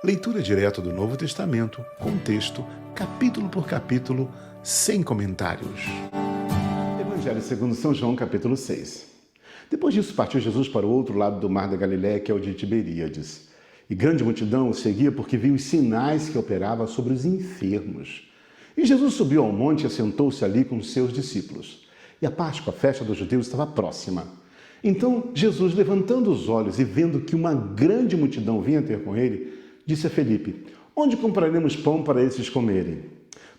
Leitura direta do Novo Testamento, com texto, capítulo por capítulo, sem comentários. Evangelho segundo São João, capítulo 6. Depois disso, partiu Jesus para o outro lado do mar da Galiléia, que é o de Tiberíades. E grande multidão o seguia porque viu os sinais que operava sobre os enfermos. E Jesus subiu ao monte e assentou-se ali com os seus discípulos. E a Páscoa, a festa dos judeus, estava próxima. Então Jesus, levantando os olhos e vendo que uma grande multidão vinha ter com ele, disse a Felipe: onde compraremos pão para esses comerem?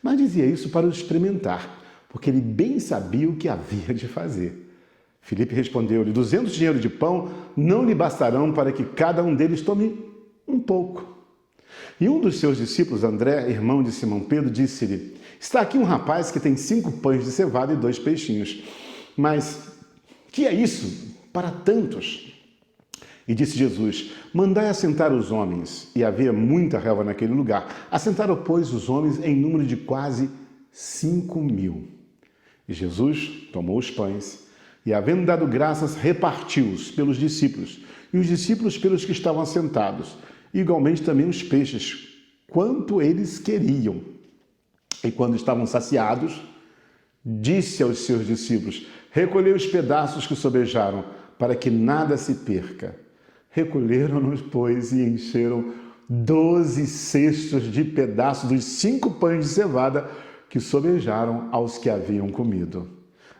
Mas dizia isso para o experimentar, porque ele bem sabia o que havia de fazer. Felipe respondeu-lhe: 200 dinheiros de pão não lhe bastarão para que cada um deles tome um pouco. E um dos seus discípulos, André, irmão de Simão Pedro, disse-lhe: está aqui um rapaz que tem 5 pães de cevada e 2 peixinhos. Mas que é isso para tantos? E disse Jesus: mandai assentar os homens. E havia muita relva naquele lugar. Assentaram, pois, os homens em número de quase 5.000. E Jesus tomou os pães e, havendo dado graças, repartiu-os pelos discípulos, e os discípulos pelos que estavam assentados, e igualmente também os peixes, quanto eles queriam. E quando estavam saciados, disse aos seus discípulos: recolhei os pedaços que sobejaram, para que nada se perca. Recolheram-nos, pois, e encheram 12 cestos de pedaços dos 5 pães de cevada que sobejaram aos que haviam comido.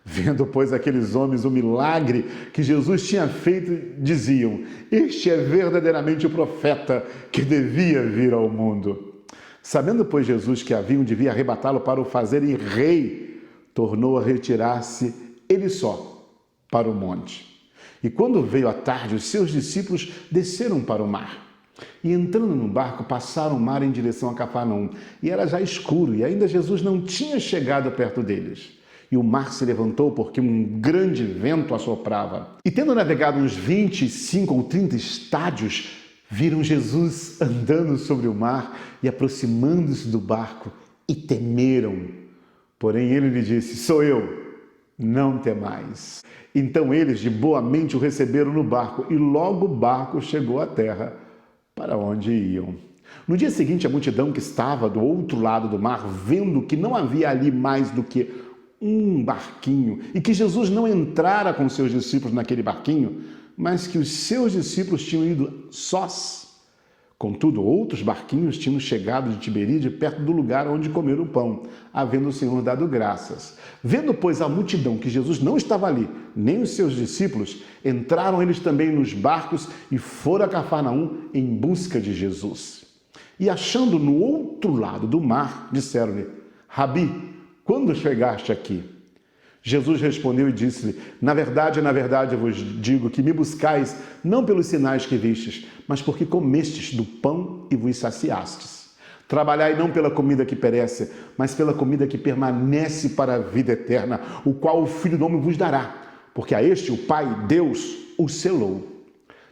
Vendo, pois, aqueles homens o milagre que Jesus tinha feito, diziam: este é verdadeiramente o profeta que devia vir ao mundo. Sabendo, pois, Jesus que haviam de vir arrebatá-lo para o fazerem rei, tornou a retirar-se ele só para o monte. E quando veio a tarde, os seus discípulos desceram para o mar. E entrando no barco, passaram o mar em direção a Cafarnaum. E era já escuro, e ainda Jesus não tinha chegado perto deles. E o mar se levantou, porque um grande vento assoprava. E tendo navegado uns 25 ou 30 estádios, viram Jesus andando sobre o mar e aproximando-se do barco, e temeram. Porém ele lhe disse: sou eu, não temais. Então eles de boa mente o receberam no barco, e logo o barco chegou à terra, para onde iam. No dia seguinte, a multidão que estava do outro lado do mar, vendo que não havia ali mais do que um barquinho, e que Jesus não entrara com seus discípulos naquele barquinho, mas que os seus discípulos tinham ido sós. Contudo, outros barquinhos tinham chegado de Tiberíades perto do lugar onde comeram o pão, havendo o Senhor dado graças. Vendo, pois, a multidão que Jesus não estava ali, nem os seus discípulos, entraram eles também nos barcos e foram a Cafarnaum em busca de Jesus. E achando no outro lado do mar, disseram-lhe: Rabi, quando chegaste aqui? Jesus respondeu e disse-lhe: na verdade, eu vos digo que me buscais não pelos sinais que vistes, mas porque comestes do pão e vos saciastes. Trabalhai não pela comida que perece, mas pela comida que permanece para a vida eterna, o qual o Filho do Homem vos dará, porque a este o Pai, Deus, o selou.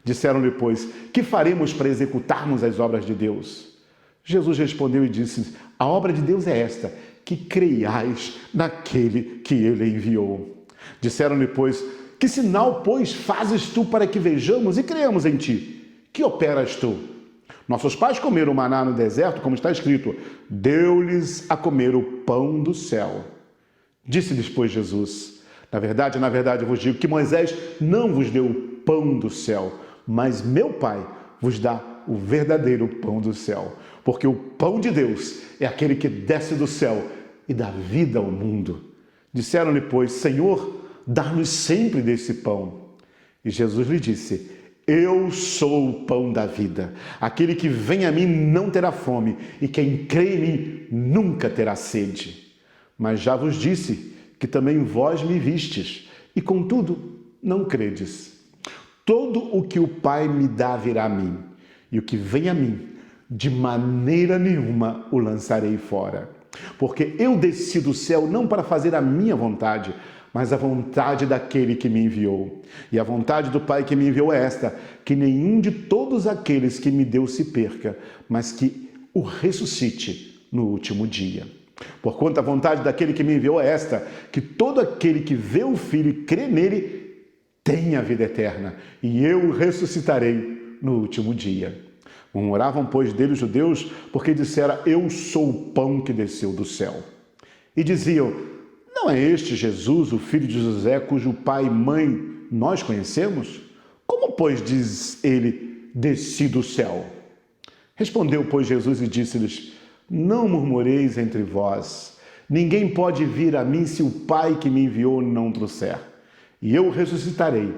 Disseram-lhe, pois: que faremos para executarmos as obras de Deus? Jesus respondeu e disse: a obra de Deus é esta, que creiais naquele que ele enviou. Disseram-lhe, pois: que sinal, pois, fazes tu para que vejamos e creiamos em ti? Que operas tu? Nossos pais comeram maná no deserto, como está escrito: deu-lhes a comer o pão do céu. Disse-lhes, pois, Jesus: na verdade, eu vos digo que Moisés não vos deu o pão do céu, mas meu Pai vos dá o verdadeiro pão do céu. Porque o pão de Deus é aquele que desce do céu e dá vida ao mundo. Disseram-lhe, pois: Senhor, dá-nos sempre desse pão. E Jesus lhe disse: eu sou o pão da vida. Aquele que vem a mim não terá fome, e quem crê em mim nunca terá sede. Mas já vos disse que também vós me vistes, e contudo não credes. Todo o que o Pai me dá virá a mim, e o que vem a mim, de maneira nenhuma o lançarei fora. Porque eu desci do céu não para fazer a minha vontade, mas a vontade daquele que me enviou. E a vontade do Pai que me enviou é esta: que nenhum de todos aqueles que me deu se perca, mas que o ressuscite no último dia. Porquanto a vontade daquele que me enviou é esta: que todo aquele que vê o Filho e crê nele, tenha a vida eterna, e eu o ressuscitarei no último dia. Murmuravam, pois, dele os judeus, porque dissera: eu sou o pão que desceu do céu. E diziam: não é este Jesus, o filho de José, cujo pai e mãe nós conhecemos? Como, pois, diz ele, desci do céu? Respondeu, pois, Jesus e disse-lhes: não murmureis entre vós. Ninguém pode vir a mim se o Pai que me enviou não trouxer. E eu ressuscitarei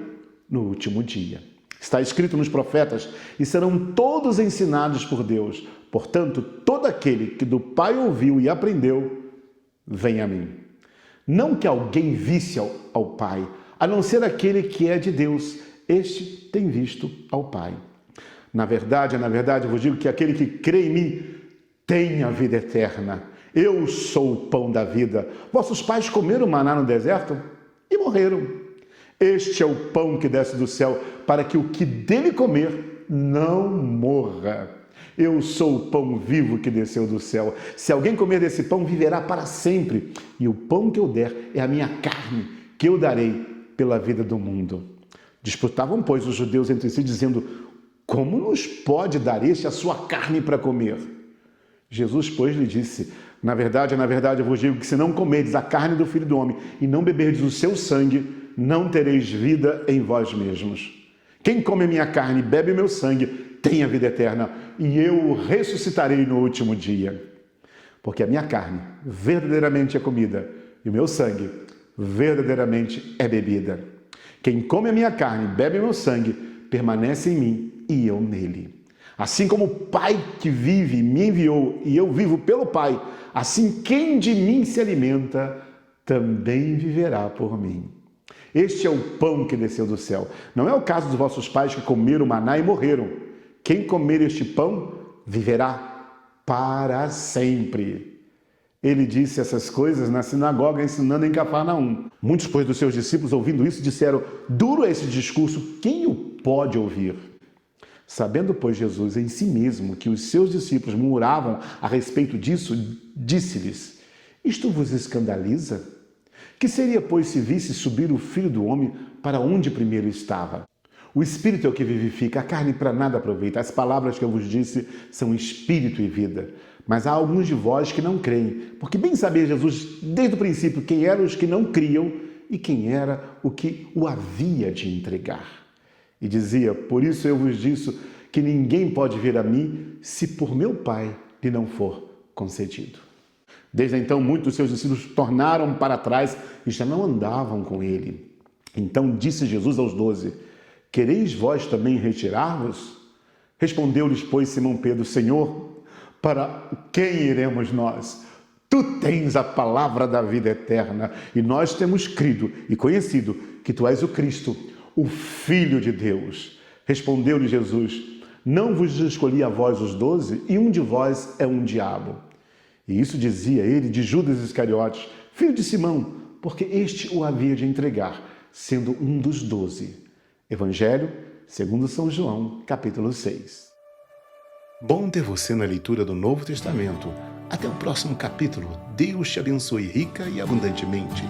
no último dia. Está escrito nos profetas: e serão todos ensinados por Deus. Portanto, todo aquele que do Pai ouviu e aprendeu, vem a mim. Não que alguém visse ao Pai, a não ser aquele que é de Deus. Este tem visto ao Pai. Na verdade, eu vos digo que aquele que crê em mim tem a vida eterna. Eu sou o pão da vida. Vossos pais comeram maná no deserto e morreram. Este é o pão que desce do céu, para que o que dele comer não morra. Eu sou o pão vivo que desceu do céu. Se alguém comer desse pão, viverá para sempre. E o pão que eu der é a minha carne, que eu darei pela vida do mundo. Disputavam, pois, os judeus entre si, dizendo: como nos pode dar este a sua carne para comer? Jesus, pois, lhe disse: na verdade, eu vos digo que se não comerdes a carne do Filho do Homem e não beberdes o seu sangue, não tereis vida em vós mesmos. Quem come a minha carne e bebe o meu sangue tem a vida eterna, e eu o ressuscitarei no último dia. Porque a minha carne verdadeiramente é comida, e o meu sangue verdadeiramente é bebida. Quem come a minha carne e bebe o meu sangue, permanece em mim e eu nele. Assim como o Pai que vive me enviou e eu vivo pelo Pai, assim quem de mim se alimenta também viverá por mim. Este é o pão que desceu do céu. Não é o caso dos vossos pais que comeram maná e morreram. Quem comer este pão viverá para sempre. Ele disse essas coisas na sinagoga, ensinando em Cafarnaum. Muitos, pois, dos seus discípulos, ouvindo isso, disseram: duro é esse discurso, quem o pode ouvir? Sabendo, pois, Jesus em si mesmo que os seus discípulos murmuravam a respeito disso, disse-lhes: isto vos escandaliza? Que seria, pois, se visse subir o Filho do Homem para onde primeiro estava? O Espírito é o que vivifica, a carne para nada aproveita. As palavras que eu vos disse são Espírito e vida. Mas há alguns de vós que não creem, porque bem sabia Jesus desde o princípio quem eram os que não criam e quem era o que o havia de entregar. E dizia: por isso eu vos disse que ninguém pode vir a mim se por meu Pai lhe não for concedido. Desde então, muitos dos seus discípulos tornaram para trás e já não andavam com ele. Então disse Jesus aos 12: quereis vós também retirar-vos? Respondeu-lhes, pois, Simão Pedro: Senhor, para quem iremos nós? Tu tens a palavra da vida eterna, e nós temos crido e conhecido que tu és o Cristo, o Filho de Deus. Respondeu-lhe Jesus: não vos escolhi a vós os 12, e um de vós é um diabo. E isso dizia ele de Judas Iscariotes, filho de Simão, porque este o havia de entregar, sendo um dos 12. Evangelho segundo São João, capítulo 6. Bom ter você na leitura do Novo Testamento. Até o próximo capítulo. Deus te abençoe rica e abundantemente.